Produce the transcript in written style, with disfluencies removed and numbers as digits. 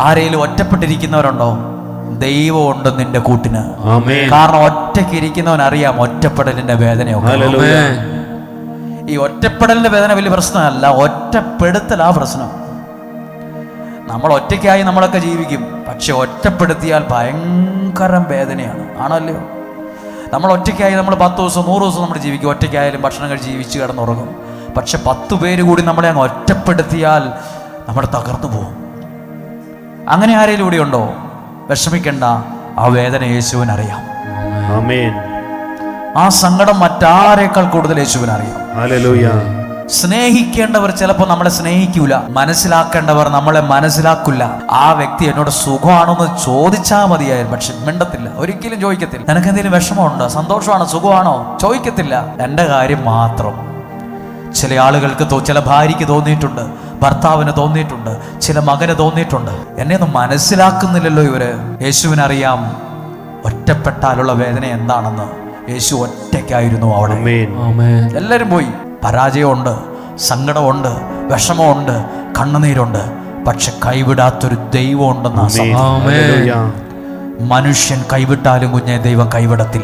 ആരെങ്കിലും ഒറ്റപ്പെട്ടിരിക്കുന്നവരുണ്ടോ? ദൈവമുണ്ട് നിന്റെ കൂട്ടിന്. കാരണം ഒറ്റയ്ക്ക് ഇരിക്കുന്നവൻ അറിയാം ഒറ്റപ്പെടലിന്റെ വേദനയൊക്കെ. ഈ ഒറ്റപ്പെടലിന്റെ വേദന വലിയ പ്രശ്നമല്ല, ഒറ്റപ്പെടുത്തലാ പ്രശ്നം. നമ്മൾ ഒറ്റയ്ക്കായി നമ്മളൊക്കെ ജീവിക്കും, പക്ഷെ ഒറ്റപ്പെടുത്തിയാൽ ഭയങ്കരം വേദനയാണ്. ആണല്ലോ? നമ്മൾ ഒറ്റയ്ക്കായി നമ്മൾ 10 ദിവസം 100 ദിവസം നമ്മൾ ജീവിക്കും, ഒറ്റയ്ക്കായാലും ഭക്ഷണം കഴിച്ച് ജീവിച്ച് കിടന്നുറങ്ങും. പക്ഷെ 10 പേര് കൂടി നമ്മളെ അങ്ങ് ഒറ്റപ്പെടുത്തിയാൽ നമ്മൾ തകർന്നു പോകും. അങ്ങനെ ആരെങ്കിലും ഇവിടെ ഉണ്ടോ? വിഷമിക്കണ്ട, ആ വേദന യേശുവിനറിയാം. ആ സങ്കടം മറ്റാരേക്കാൾ കൂടുതൽ യേശുവിനറിയാം. സ്നേഹിക്കേണ്ടവർ ചിലപ്പോൾ നമ്മളെ സ്നേഹിക്കൂല, മനസ്സിലാക്കേണ്ടവർ നമ്മളെ മനസ്സിലാക്കില്ല. ആ വ്യക്തി എന്നോട് സുഖമാണോന്ന് ചോദിച്ചാൽ മതിയായിരുന്നു, പക്ഷെ മിണ്ടത്തില്ല, ഒരിക്കലും ചോദിക്കത്തില്ല. നിനക്ക് എന്തെങ്കിലും വിഷമമുണ്ടോ, സന്തോഷമാണോ, സുഖമാണോ, ചോദിക്കത്തില്ല. എൻ്റെ കാര്യം മാത്രം. ചില ആളുകൾക്ക് ചില ഭാര്യയ്ക്ക് തോന്നിയിട്ടുണ്ട്, ഭർത്താവിന് തോന്നിയിട്ടുണ്ട്, ചില മകന് തോന്നിയിട്ടുണ്ട്. എന്നെ ഒന്നും മനസ്സിലാക്കുന്നില്ലല്ലോ ഇവര്. യേശുവിനറിയാം ഒറ്റപ്പെട്ടാലുള്ള വേദന എന്താണെന്ന്. യേശു ഒറ്റയ്ക്കായിരുന്നു അവിടെ. എല്ലാവരും പോയി. പരാജയമുണ്ട്, സങ്കടമുണ്ട്, വിഷമമുണ്ട്, കണ്ണുനീരുണ്ട്, പക്ഷെ കൈവിടാത്തൊരു ദൈവം ഉണ്ടെന്ന്. മനുഷ്യൻ കൈവിട്ടാലും കുഞ്ഞെ ദൈവം കൈവിടത്തില്ല.